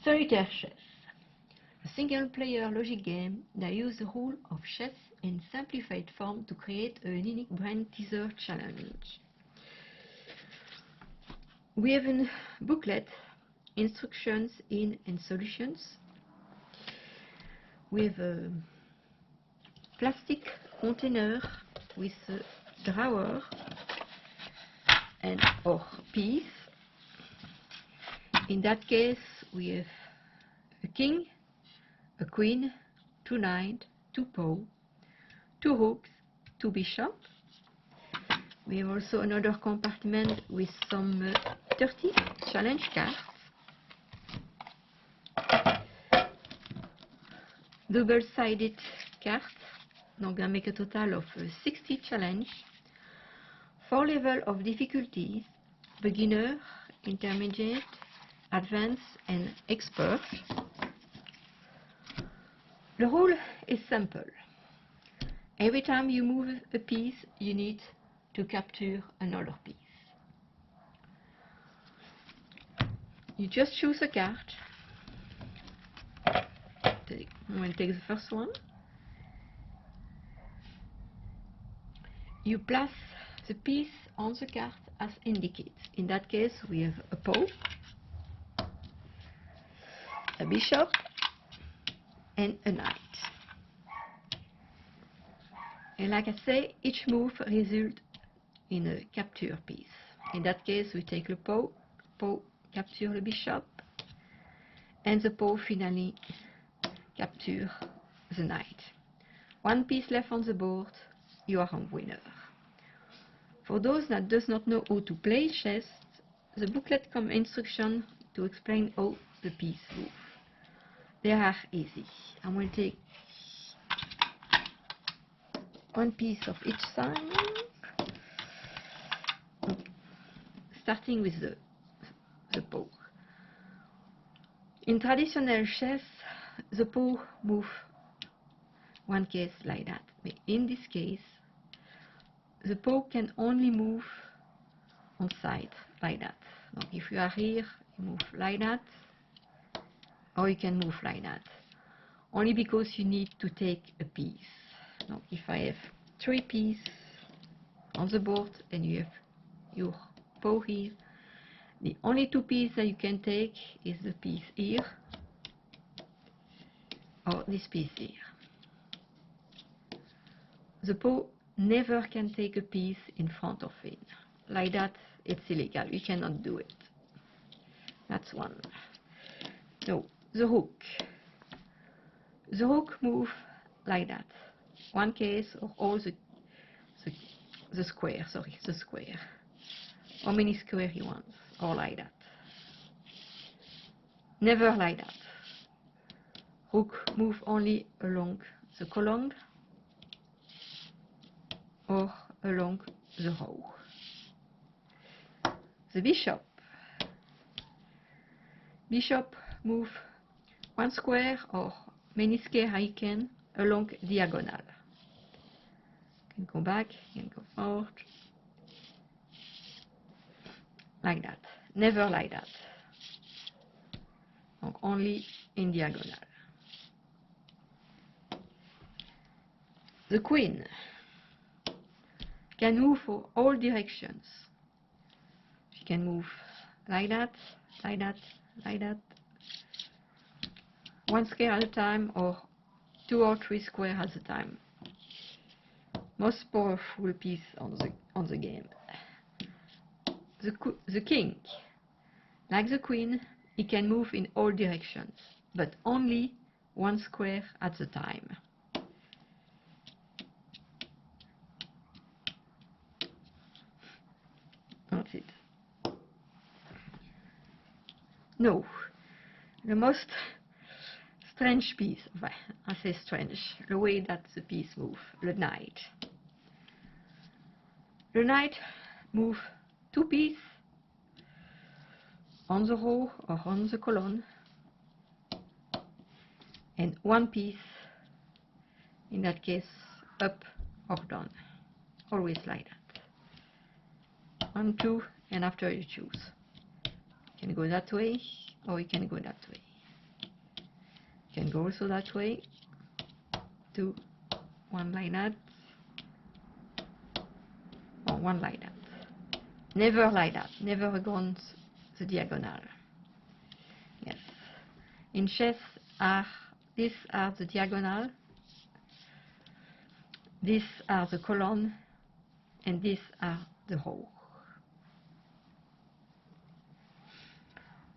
Solitaire Chess, a single-player logic game that uses the rule of chess in simplified form to create a unique brain teaser challenge. We have a booklet, instructions in and solutions. We have a plastic container with a drawer and our piece. In that case, we have a king, a queen, 2 knights, 2 pawns, 2 rooks, 2 bishops. We have also another compartment with some 30 challenge cards. Double-sided cards, donc that make a total of 60 challenge. 4 levels of difficulties: beginner, intermediate, advanced and expert. The rule is simple. Every time you move a piece, you need to capture another piece. You just choose a card. I'm going to take the first one. You place the piece on the card as indicated. In that case, we have a pawn, a bishop, and a knight. And like I say, each move results in a capture piece. In that case, we take the pawn capture the bishop, and the pawn finally capture the knight. 1 piece left on the board, you are a winner. For those that does not know how to play chess, the booklet comes instruction to explain how the piece move. They are easy. I'm going to take 1 piece of each side, starting with the pawn. In traditional chess, the pawn move 1 case like that. But in this case, the pawn can only move on side like that. Now, if you are here, you move like that, or you can move like that. Only because you need to take a piece. Now, if I have 3 pieces on the board and you have your pawn here, the only 2 pieces that you can take is the piece here or this piece here. The pawn never can take a piece in front of him. Like that, it's illegal. You cannot do it. That's one. No, the rook. The rook move like that. 1 case or all the square, sorry, the square. How many square he wants, or like that. Never like that. Rook move only along the column or along the row. The bishop. Bishop move 1 square or many square he can along diagonal. You can go back, you can go forward. Like that. Never like that. Donc only in diagonal. The queen can move for all directions. She can move like that, like that, like that. 1 square at a time or 2 or 3 square at a time. Most powerful piece on the game. The king, like the queen, he can move in all directions, but only 1 square at a time. That's it. No, the most strange piece, I say strange, the way that the piece moves, the knight. The knight moves 2 pieces on the row or on the column, and 1 piece, in that case, up or down. Always like that. 1, 2, and after you choose. You can go that way, or you can go that way. Can go also that way. 2, 1 like that, or 1 like that. Never like that, never against the diagonal. Yes. In chess, these are the diagonal, these are the column, and these are the row.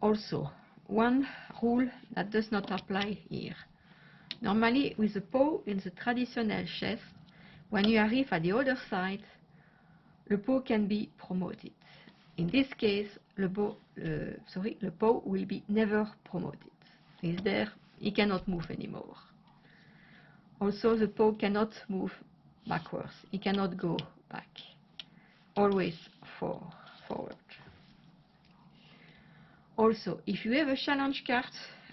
Also, one rule that does not apply here. Normally, with the pawn in the traditional chess, when you arrive at the other side, the pawn can be promoted. In this case, the pawn will be never promoted. He's there, he cannot move anymore. Also, the pawn cannot move backwards. He cannot go back. Always forward. Also, if you have a challenge card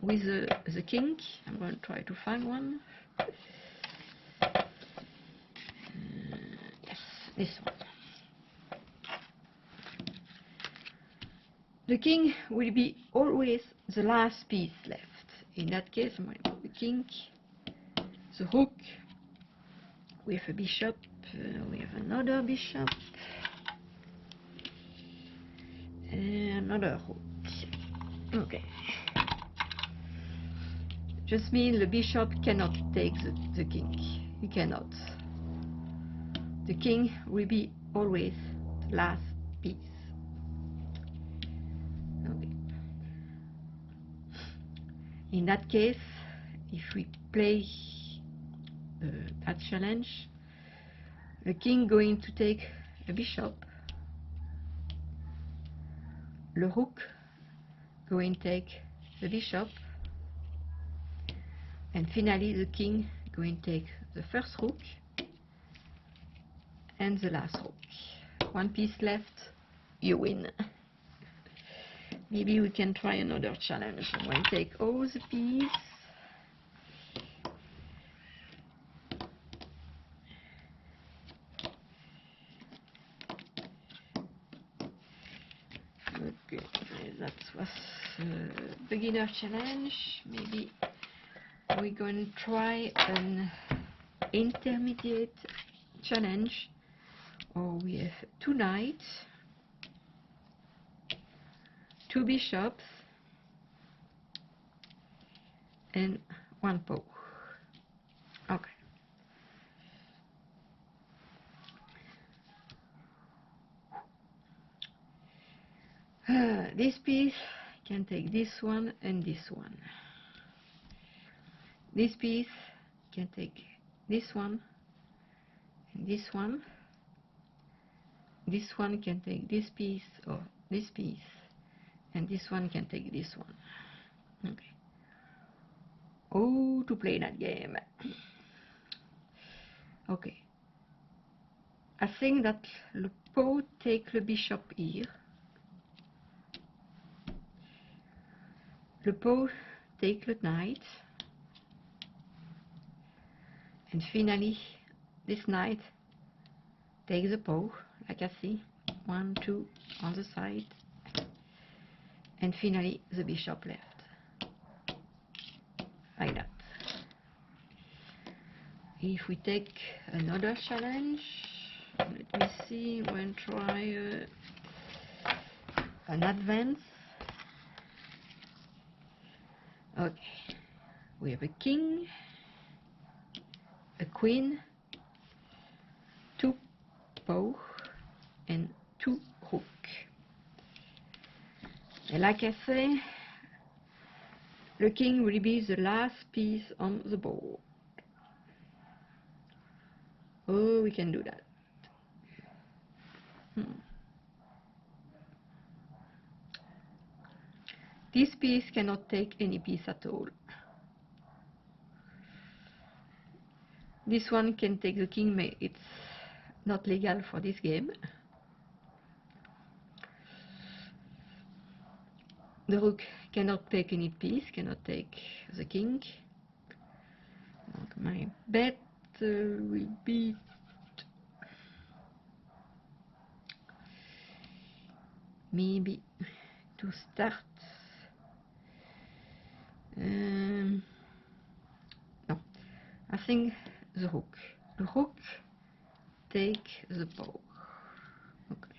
with the king, I'm going to try to find one. Yes, this one. The king will be always the last piece left. In that case, I'm going to put the king, the rook, we have a bishop, we have another bishop, another rook. Okay. Just means the bishop cannot take the king. He cannot. The king will be always the last piece. Okay. In that case, if we play that challenge, the king going to take a bishop, the rook going to take the bishop, and finally the king going to take the first rook and the last rook. One piece left, you win. Maybe we can try another challenge. I'm going to take all the pieces. Okay, that was a beginner challenge. Maybe we're going to try an intermediate challenge. Or we have 2 knights, 2 bishops, and 1 pawn. Okay. This piece can take this one and this one. This piece can take this one and this one. This one can take this piece or this piece, and this one can take this one. Okay. Oh, to play that game. Okay. I think that the pawn take the bishop here. The pawn take the knight. And finally, this knight takes the pawn, like I see. 1, 2 on the side. And finally, the bishop left. Like that. If we take another challenge, let me see, we'll try an advance. Okay, we have a king, a queen, 2 pawn, and 2 rook. And like I say, the king will be the last piece on the board. Oh, we can do that. This piece cannot take any piece at all. This one can take the king, but it's not legal for this game. The rook cannot take any piece, cannot take the king. My bet will be maybe to start I think the rook. The rook take the pawn. Okay.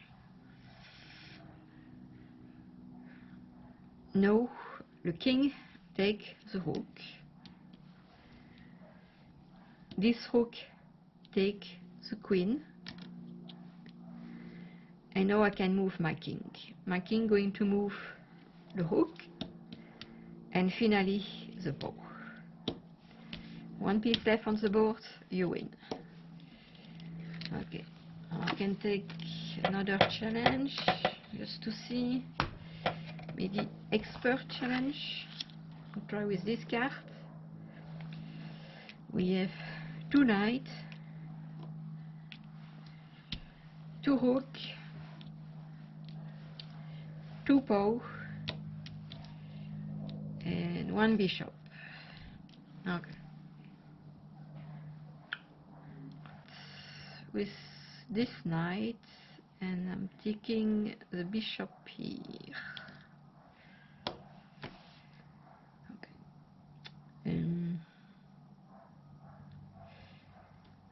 No, the king take the rook. This rook take the queen. And now I can move my king. My king going to move the rook. And finally the pawn. One piece left on the board, you win. Okay, I can take another challenge just to see. Maybe expert challenge. I'll try with this card. We have 2 knights, 2 rook, 2 pawn, and 1 bishop. Okay. With this knight, and I'm taking the bishop here. Okay.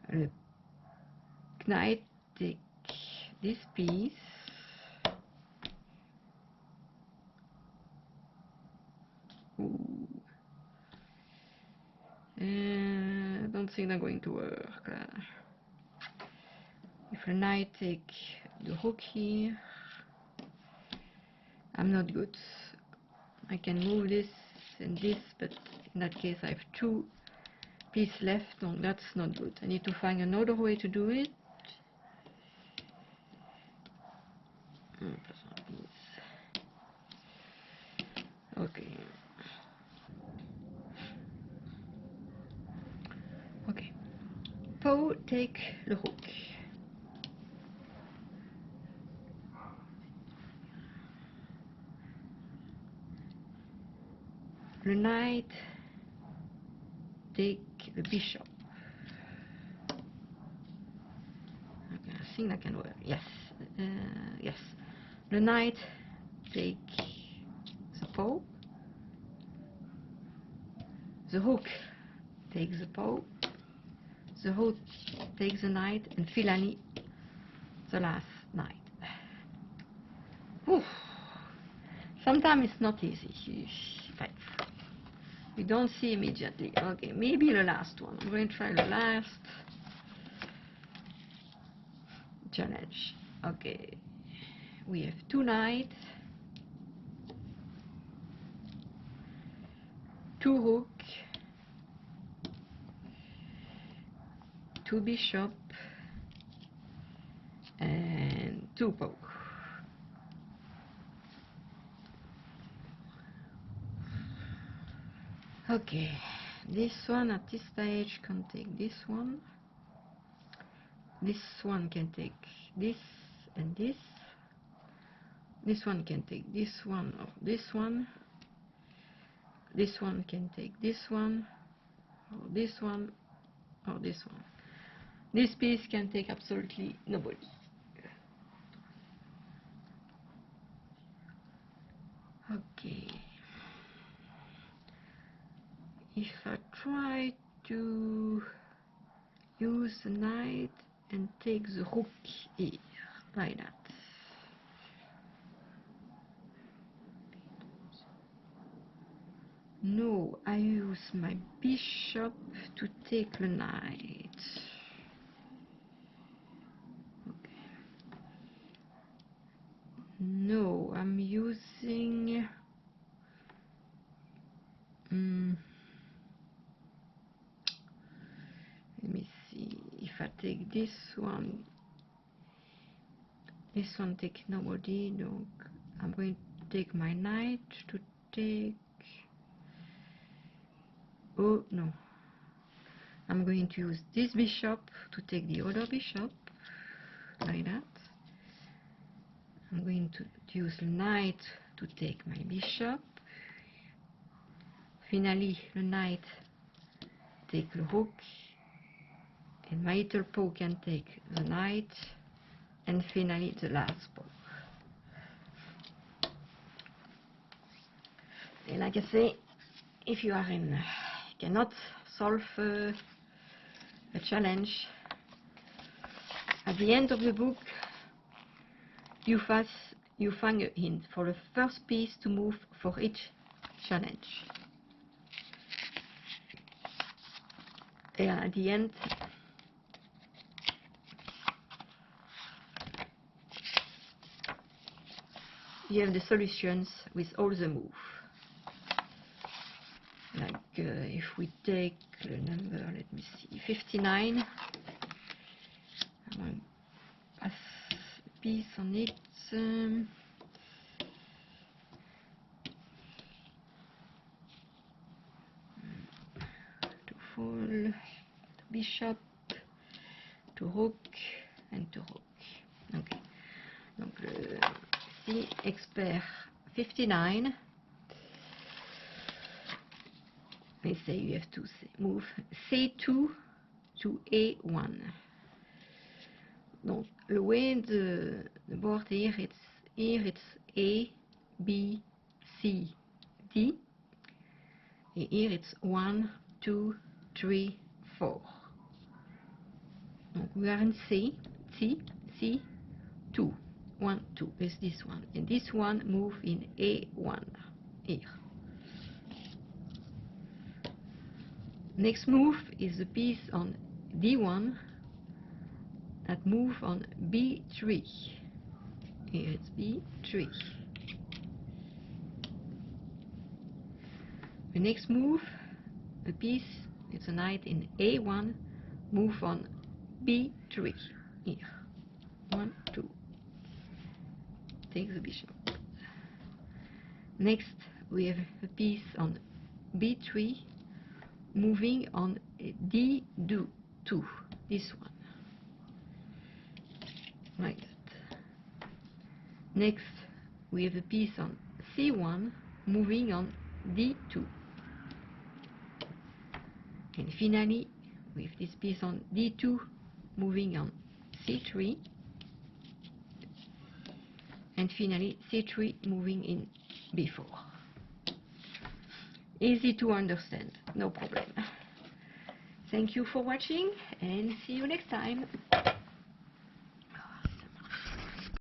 The knight take this piece. Ooh. I don't think they're going to work. If a knight take the rook here, I'm not good. I can move this and this, but in that case I have 2 pieces left. No, that's not good. I need to find another way to do it. Okay. Okay. Pawn take the rook. The knight take the bishop. Okay, I think that can work. Yes. Yes. The knight take the pawn. The rook takes the pawn. The rook takes the knight, and finally the last knight. Oof. Sometimes it's not easy. We don't see immediately. Okay, maybe the last one. I'm going to try the last challenge. Okay, we have 2 knights, 2 rook, 2 bishop, and 2 pawn. Okay, this one at this stage can take this one. This one can take this and this. This one can take this one or this one. This one can take this one or this one or this one. This piece can take absolutely nobody. Okay. If I try to use the knight and take the rook here, like that. No, I use my bishop to take the knight. Okay. No, I'm using... let me see. If I take this one take nobody. No, I'm going to take my knight to take... Oh, no. I'm going to use this bishop to take the other bishop, like that. I'm going to use the knight to take my bishop. Finally, the knight take the rook, and my little pawn can take the knight, and finally the last pawn. And like I say, if you are cannot solve a challenge. At the end of the book, you find a hint for the first piece to move for each challenge. And at the end, you have the solutions with all the moves. Like if we take the number, let me see, 59, I will pass a piece on it. To fall, to bishop, to rook, and to rook. Okay. Donc le C expert 59. They say you have to move C2 to A1. Donc the way the board here it's A, B, C, D. And here it's 1, 2, 3, 4. Donc we are in C, 2. 1, 2 is this one, and this one move in A1 here. Next move is the piece on D1 that move on B3. Here it's B3. The next move, the piece, it's a knight in A1, move on B3 here. 1, 2. Take the bishop. Next, we have a piece on B3, moving on D2, this one, like that. Next, we have a piece on C1, moving on D2. And finally, with this piece on D2, moving on C3. And finally, C3 moving in B4. Easy to understand, no problem. Thank you for watching and see you next time.